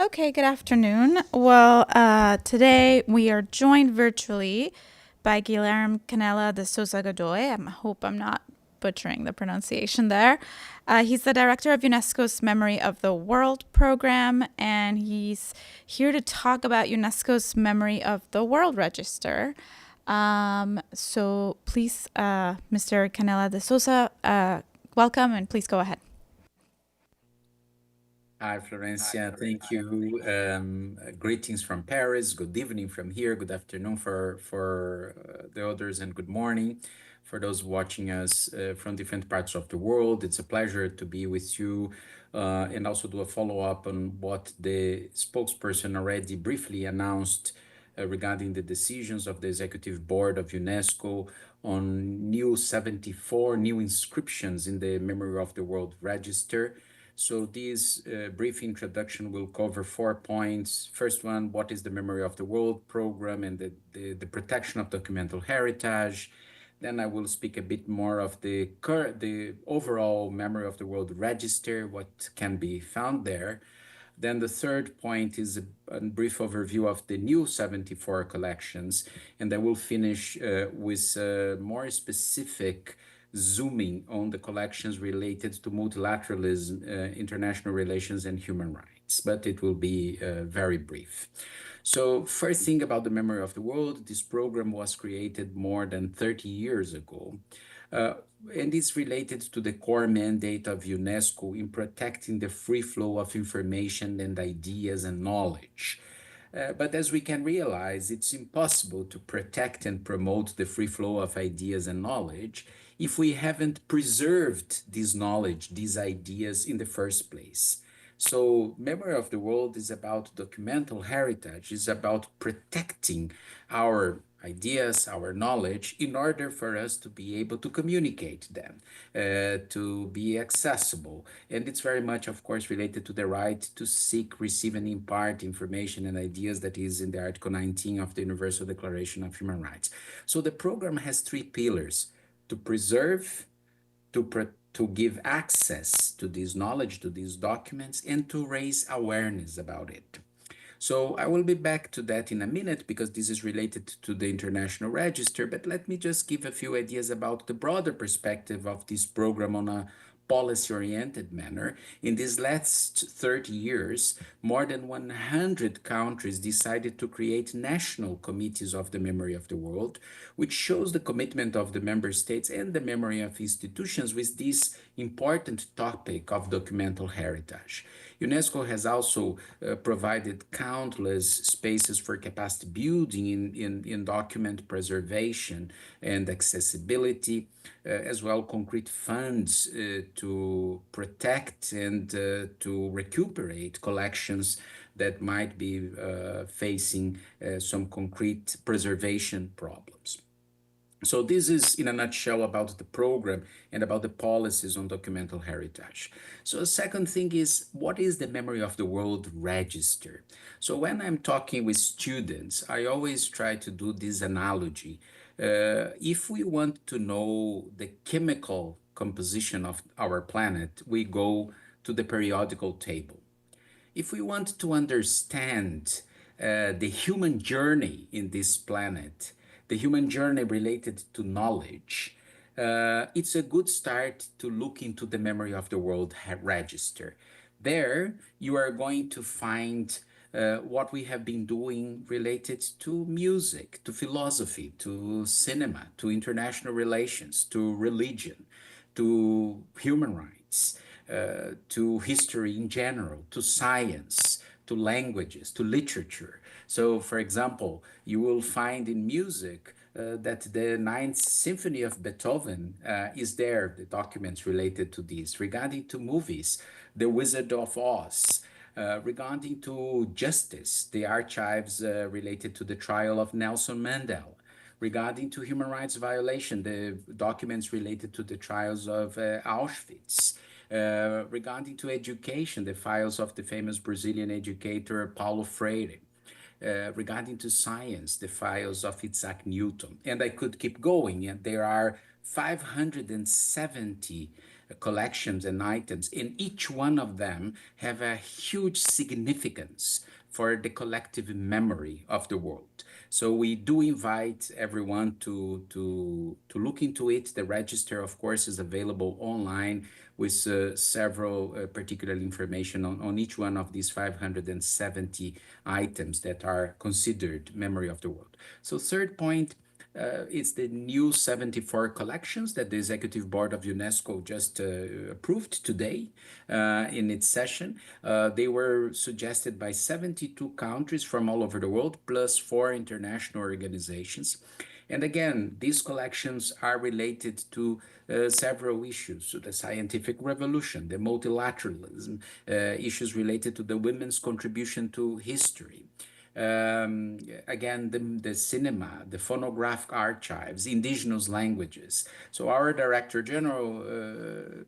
Okay, good afternoon. Well, today we are joined virtually by Guilherme Canela de Souza. I hope I'm not butchering the pronunciation there. He's the director of UNESCO's Memory of the World program, and he's here to talk about UNESCO's Memory of the World Register. So please, Mr. Canela de Souza, welcome, and please go ahead. Hi, Florencia. Thank you. Greetings from Paris. Good evening from here. Good afternoon for the others, and good morning for those watching us from different parts of the world. It's a pleasure to be with you and also do a follow-up on what the spokesperson already briefly announced regarding the decisions of the Executive Board of UNESCO on new 74 new inscriptions in the Memory of the World Register. So this brief introduction will cover 4 points. First one, what is the Memory of the World program and the protection of documental heritage. Then I will speak a bit more of the overall Memory of the World Register, what can be found there. Then the third point is a brief overview of the new 74 collections, and I will finish with more specific zooming on the collections related to multilateralism, international relations, and human rights, but it will be very brief. So first thing about the Memory of the World, this program was created more than 30 years ago. Uh, and it's related to the core mandate of UNESCO in protecting the free flow of information and ideas and knowledge. But as we can realize, it's impossible to protect and promote the free flow of ideas and knowledge if we haven't preserved this knowledge, these ideas in the first place. So, Memory of the World is about documental heritage, is about protecting our ideas, our knowledge, in order for us to be able to communicate them, to be accessible. And it's very much, of course, related to the right to seek, receive, and impart information and ideas that is in the Article 19 of the Universal Declaration of Human Rights. So the program has three pillars: to preserve, to give access to this knowledge, to these documents, and to raise awareness about it. So I will be back to that in a minute because this is related to the International Register, but let me just give a few ideas about the broader perspective of this program on a policy-oriented manner. In these last 30 years, more than 100 countries decided to create national committees of the memory of the world, which shows the commitment of the member states and the memory of institutions with this important topic of documental heritage. UNESCO has also provided countless spaces for capacity building in document preservation and accessibility, as well concrete funds to protect and to recuperate collections that might be facing some concrete preservation problems. So this is in a nutshell about the program and about the policies on documental heritage. So the second thing is, what is the Memory of the World Register? So when I'm talking with students, I always try to do this analogy. If we want to know the chemical composition of our planet, we go to the periodical table. If we want to understand the human journey in this planet, the human journey related to knowledge, it's a good start to look into the Memory of the World Register. There, you are going to find what we have been doing related to music, to philosophy, to cinema, to international relations, to religion, to human rights, to history in general, to science, to languages, to literature. So, for example, you will find in music that the Ninth Symphony of Beethoven is there, the documents related to this. Regarding to movies, The Wizard of Oz. Regarding to justice, the archives related to the trial of Nelson Mandela. Regarding to human rights violation, the documents related to the trials of Auschwitz. Regarding to education, the files of the famous Brazilian educator Paulo Freire. Regarding to science, the files of Isaac Newton. And I could keep going, and there are 570 collections and items, and each one of them have a huge significance for the collective memory of the world. So we do invite everyone to look into it. The register, of course, is available online with several particular information on each one of these 570 items that are considered memory of the world. So third point, it's the new 74 collections that the Executive Board of UNESCO just approved today in its session. They were suggested by 72 countries from all over the world, plus four international organizations. And again, these collections are related to several issues, so the scientific revolution, the multilateralism, issues related to the women's contribution to history, again, the cinema, the phonograph archives, indigenous languages. So our Director General,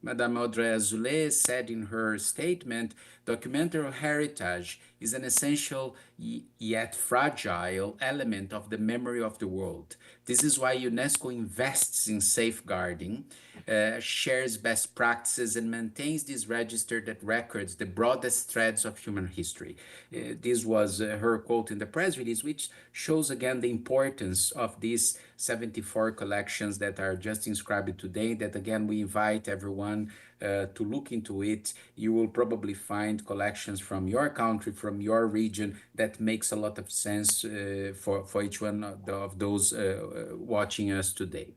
Madame Audrey Azoulay, said in her statement, documentary heritage is an essential yet fragile element of the memory of the world. This is why UNESCO invests in safeguarding, shares best practices, and maintains this register that records the broadest threads of human history. This was her quote in the press release, which shows again the importance of these 74 collections that are just inscribed today. That again, we invite everyone to look into it. You will probably find collections from your country, from your region, that makes a lot of sense for each one of those watching us today.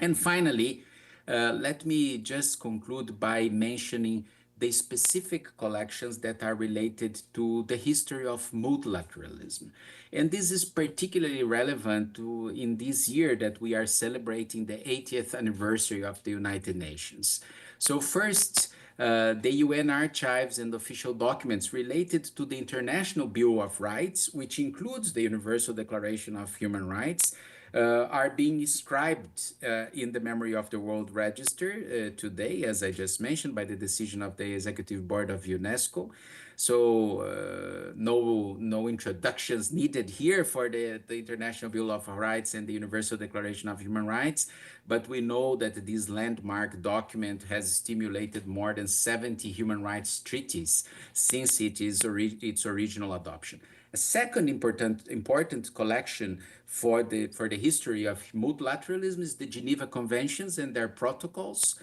And finally, let me just conclude by mentioning the specific collections that are related to the history of multilateralism. And this is particularly relevant in this year that we are celebrating the 80th anniversary of the United Nations. So, first, the UN archives and official documents related to the International Bill of Rights, which includes the Universal Declaration of Human Rights, are being inscribed in the Memory of the World Register today, as I just mentioned, by the decision of the Executive Board of UNESCO. So no introductions needed here for the International Bill of Rights and the Universal Declaration of Human Rights, but we know that this landmark document has stimulated more than 70 human rights treaties since its original adoption. A second important collection for the history of multilateralism is the Geneva Conventions and their protocols,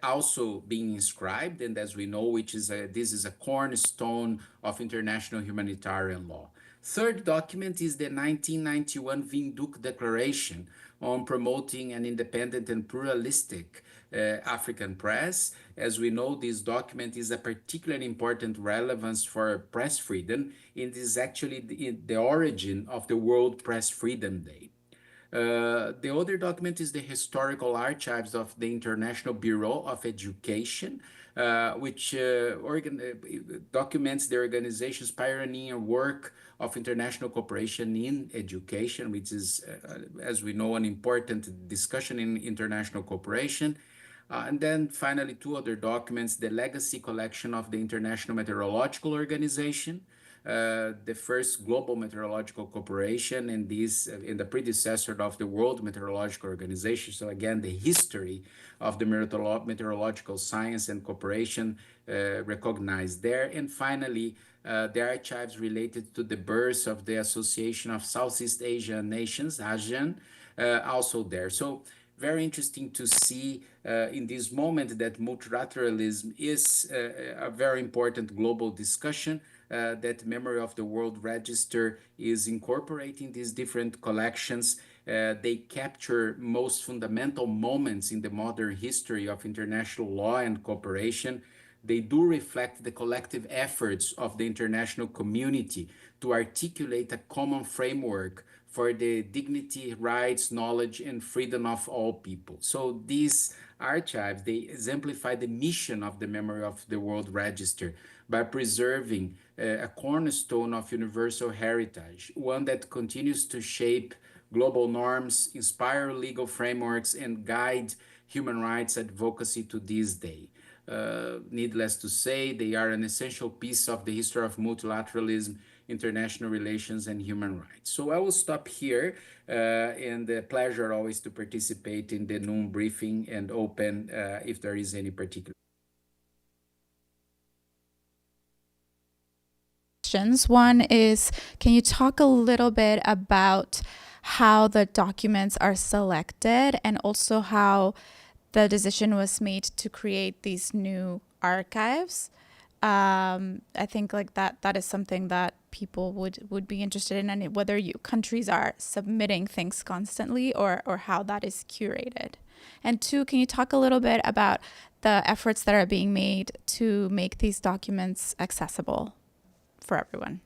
also being inscribed, and as we know, this is a cornerstone of international humanitarian law. Third document is the 1991 Windhoek Declaration on promoting an independent and pluralistic African press. As we know, this document is a particularly important relevance for press freedom, and it is actually the origin of the World Press Freedom Day. The other document is the historical archives of the International Bureau of Education, which documents the organization's pioneering work of international cooperation in education, which is, as we know, an important discussion in international cooperation. And then finally, two other documents, the legacy collection of the International Meteorological Organization, the first global meteorological corporation, and this in the predecessor of the World Meteorological Organization. So again, the history of the meteorological science and cooperation recognized there. And finally, the archives related to the birth of the Association of Southeast Asian Nations, ASEAN, also there. So very interesting to see in this moment that multilateralism is a very important global discussion, that Memory of the World Register is incorporating these different collections. They capture most fundamental moments in the modern history of international law and cooperation. They do reflect the collective efforts of the international community to articulate a common framework for the dignity, rights, knowledge, and freedom of all people. So these archives, they exemplify the mission of the Memory of the World Register by preserving a cornerstone of universal heritage, one that continues to shape global norms, inspire legal frameworks, and guide human rights advocacy to this day. Needless to say, they are an essential piece of the history of multilateralism, international relations, and human rights. So I will stop here, and a pleasure always to participate in the noon briefing and open if there is any particular. Questions. One is, can you talk a little bit about how the documents are selected and also how the decision was made to create these new archives? I think like that is something that people would be interested in, and whether you countries are submitting things constantly or how that is curated. And two, can you talk a little bit about the efforts that are being made to make these documents accessible for everyone?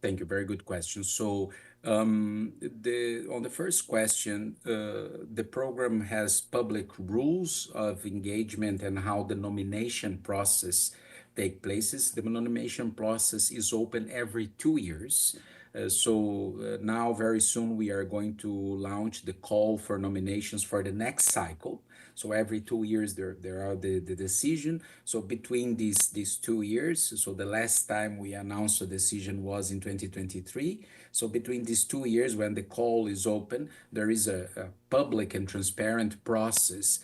Thank you. Very good question. So, the on the first question, the program has public rules of engagement and how the nomination process take places. The nomination process is open every 2 years. Now, very soon, we are going to launch the call for nominations for the next cycle. So every 2 years there are the decision. So between these 2 years, so the last time we announced a decision was in 2023. So between these 2 years, when the call is open, there is a public and transparent process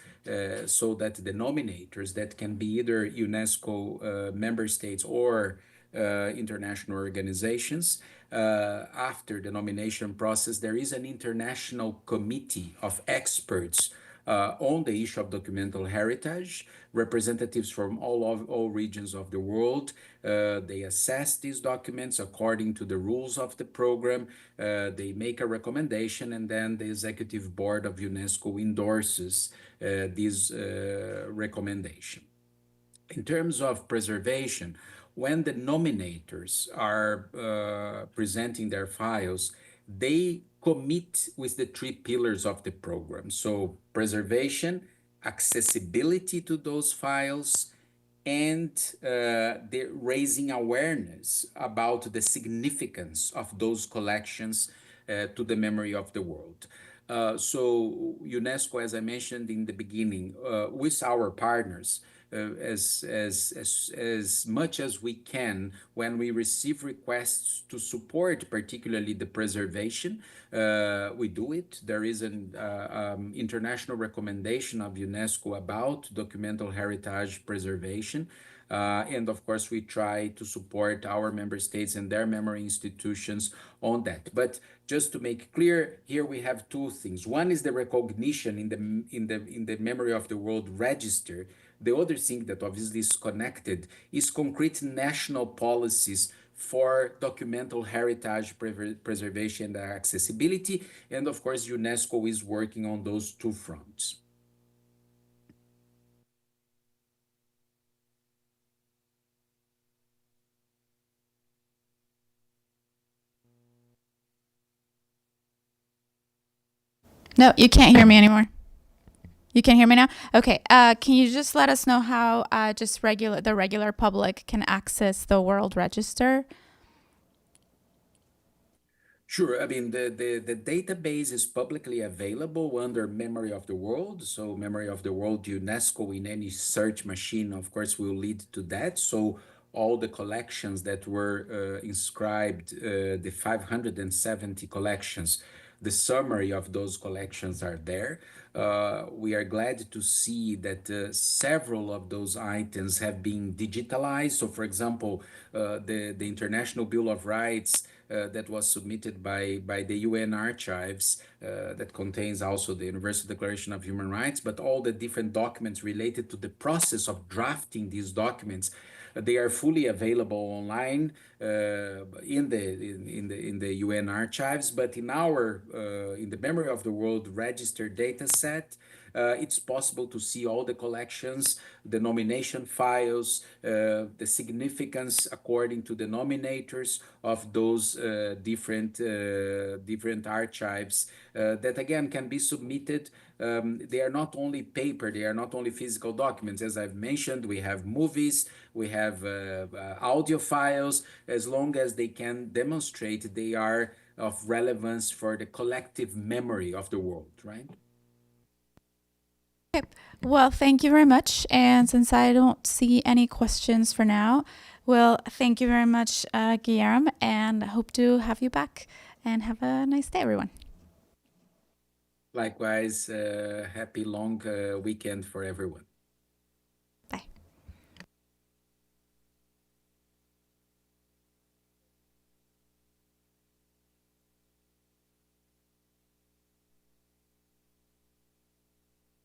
so that the nominators that can be either UNESCO member states or international organizations. After the nomination process, there is an international committee of experts on the issue of documental heritage, representatives from all regions of the world. They assess these documents according to the rules of the program. They make a recommendation, and then the executive board of UNESCO endorses this recommendation. In terms of preservation, when the nominators are presenting their files, they commit with the three pillars of the program. So, preservation, accessibility to those files, and the raising awareness about the significance of those collections to the memory of the world. So UNESCO, as I mentioned in the beginning, with our partners, as much as we can, when we receive requests to support, particularly the preservation, we do it. There is an international recommendation of UNESCO about documental heritage preservation. And of course, we try to support our member states and their memory institutions on that. But just to make clear, here we have two things. One is the recognition in the Memory of the World Register. The other thing that obviously is connected is concrete national policies for documental heritage preservation and accessibility. And of course, UNESCO is working on those two fronts. No, you can't hear me anymore. You can hear me now? Okay. Can you just let us know how just the regular public can access the World Register? Sure. I mean, the database is publicly available under Memory of the World. So, Memory of the World, UNESCO, in any search machine, of course, will lead to that. So, all the collections that were inscribed, the 570 collections, the summary of those collections are there. We are glad to see that several of those items have been digitalized. So, for example, the International Bill of Rights that was submitted by the UN archives that contains also the Universal Declaration of Human Rights, but all the different documents related to the process of drafting these documents. They are fully available online in the UN archives, but in the Memory of the World Register data set, it's possible to see all the collections, the nomination files, the significance according to the nominators of those different archives that again can be submitted. They are not only paper, they are not only physical documents. As I've mentioned, we have movies, we have audio files, as long as they can demonstrate they are of relevance for the collective memory of the world, right? Okay. Well, thank you very much. And since I don't see any questions for now, well, thank you very much, Guilherme, and I hope to have you back. And have a nice day, everyone. Likewise, happy long weekend for everyone.